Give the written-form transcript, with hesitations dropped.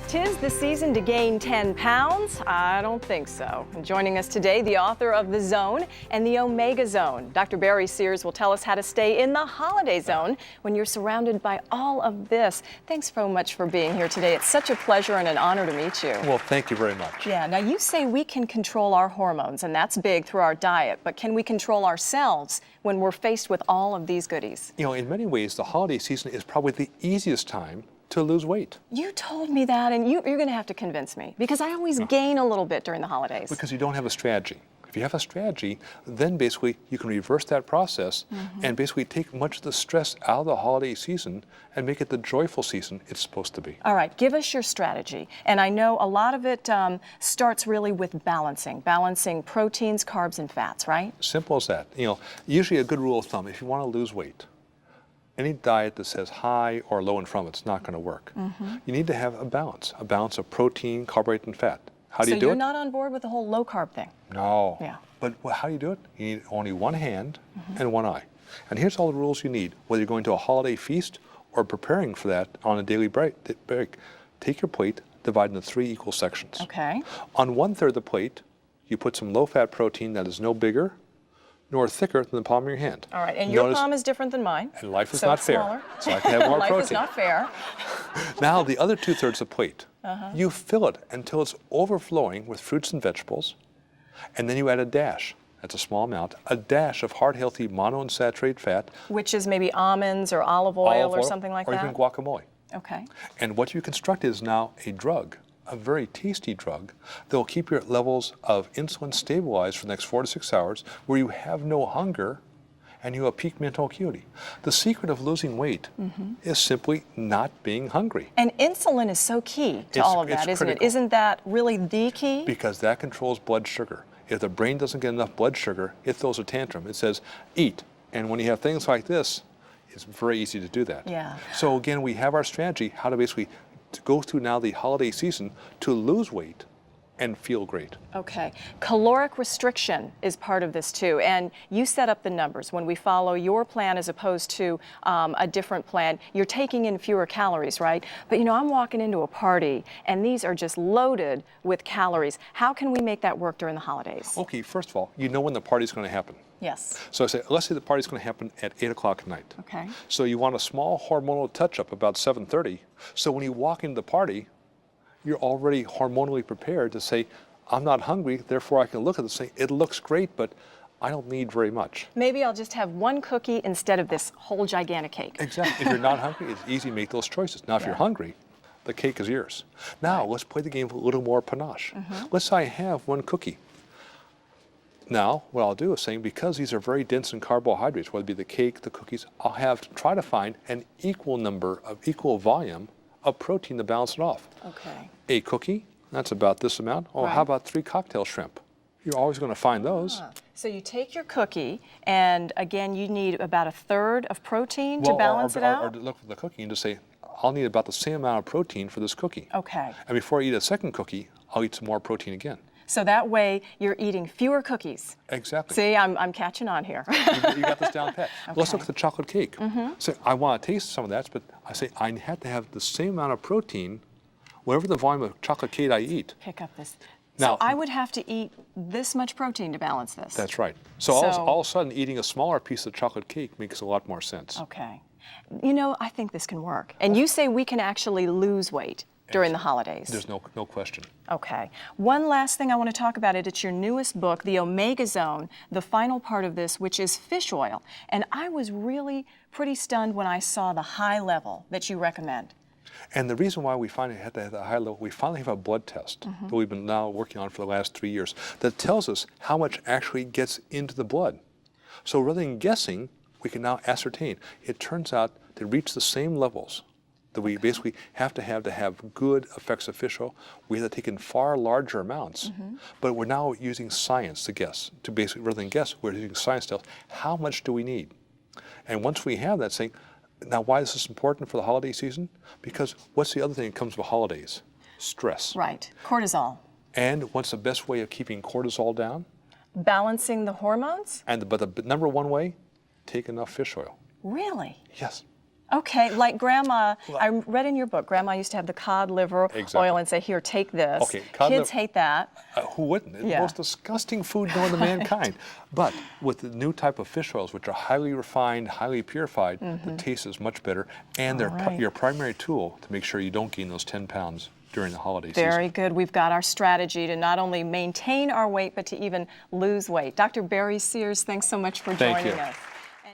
'Tis the season to gain 10 pounds? I don't think so. And joining us today, the author of The Zone and the Omega Zone. Dr. Barry Sears will tell us how to stay in the holiday zone when you're surrounded by all of this. Thanks so much for being here today. It's such a pleasure and an honor to meet you. Well, thank you very much. Yeah, now you say we can control our hormones, and that's big through our diet, but can we control ourselves when we're faced with all of these goodies? You know, in many ways, the holiday season is probably the easiest time to lose weight. You told me that, and you're going to have to convince me, because I always gain a little bit during the holidays. Because you don't have a strategy. If you have a strategy, then basically you can reverse that process and basically take much of the stress out of the holiday season and make it the joyful season it's supposed to be. All right, give us your strategy. And I know a lot of it starts really with balancing proteins, carbs, and fats, right? Simple as that. You know, usually a good rule of thumb, if you want to lose weight, any diet that says high or low in from it's not going to work. You need to have a balance of protein, carbohydrate, and fat. How do you do it? So you're not on board with the whole low carb thing? No. Yeah. But how do you do it? You need only one hand and one eye. And here's all the rules you need, whether you're going to a holiday feast or preparing for that on a daily break. Take your plate, divide into 3 equal sections. Okay. On 1/3 of the plate, you put some low-fat protein that is no bigger nor thicker than the palm of your hand. All right, and your palm is different than mine. And life is so not it's fair. Smaller. So I can have more life protein. Is not fair. Now the other 2/3 of the plate, you fill it until it's overflowing with fruits and vegetables, and then you add a dash. That's a small amount, a dash of heart healthy monounsaturated fat. Which is maybe almonds or olive oil or something like that. Or even guacamole. Okay. And what you construct is now a drug, a very tasty drug that will keep your levels of insulin stabilized for the next 4 to 6 hours, where you have no hunger and you have peak mental acuity. The secret of losing weight is simply not being hungry. And insulin is so key to all of that, isn't it? Isn't that really the key? Because that controls blood sugar. If the brain doesn't get enough blood sugar, it throws a tantrum. It says, eat. And when you have things like this, it's very easy to do that. Yeah. So again, we have our strategy, how to basically go through now the holiday season to lose weight and feel great. Okay. Caloric restriction is part of this too, and you set up the numbers. When we follow your plan as opposed to a different plan, you're taking in fewer calories, right? But you know, I'm walking into a party and these are just loaded with calories. How can we make that work during the holidays? Okay, first of all, you know when the party's going to happen. Yes. So I say, let's say the party's going to happen at 8 o'clock at night. Okay. So you want a small hormonal touch-up about 7:30. So when you walk into the party, you're already hormonally prepared to say, I'm not hungry, therefore I can look at this and say, it looks great, but I don't need very much. Maybe I'll just have one cookie instead of this whole gigantic cake. Exactly. If you're not hungry, it's easy to make those choices. Now, if you're hungry, the cake is yours. Now, let's play the game with a little more panache. Let's say I have one cookie. Now, what I'll do is saying, because these are very dense in carbohydrates, whether it be the cake, the cookies, I'll try to find an equal volume of protein to balance it off. Okay. A cookie, that's about this amount. Oh, how about 3 cocktail shrimp? You're always going to find those. So you take your cookie, and again, you need about 1/3 of protein to balance it out? Or to look at the cookie and just say, I'll need about the same amount of protein for this cookie. Okay. And before I eat a second cookie, I'll eat some more protein again. So that way, you're eating fewer cookies. Exactly. See, I'm catching on here. You got this down pat. Okay. Let's look at the chocolate cake. So I want to taste some of that, but I say I have to have the same amount of protein, whatever the volume of chocolate cake I eat. Pick up this. Now, so I would have to eat this much protein to balance this. That's right. So all of a sudden, eating a smaller piece of chocolate cake makes a lot more sense. Okay. You know, I think this can work. And you say we can actually lose weight during the holidays. There's no question. Okay. One last thing I want to talk about it's your newest book, The Omega Zone, the final part of this, which is fish oil. And I was really pretty stunned when I saw the high level that you recommend. And the reason why we finally had to have the high level, we finally have a blood test that we've been now working on for the last 3 years that tells us how much actually gets into the blood. So rather than guessing, we can now ascertain. It turns out to reach the same levels that we basically have to have good effects of fish oil. We have to take in far larger amounts, but we're now using science to guess. To basically, rather than guess, we're using science to tell us how much do we need. And once we have that, saying, now why is this important for the holiday season? Because what's the other thing that comes with holidays? Stress. Right. Cortisol. And what's the best way of keeping cortisol down? Balancing the hormones? But the number one way, take enough fish oil. Really? Yes. Okay, like Grandma, I read in your book, Grandma used to have the cod liver Exactly. oil and say, here, take this. Okay, cod Kids liver- hate that. Who wouldn't? It's the Yeah. most disgusting food known to mankind. But with the new type of fish oils, which are highly refined, highly purified, the taste is much better, and they're right. your primary tool to make sure you don't gain those 10 pounds during the holiday season. Very good. We've got our strategy to not only maintain our weight, but to even lose weight. Dr. Barry Sears, thanks so much for Thank joining you. us.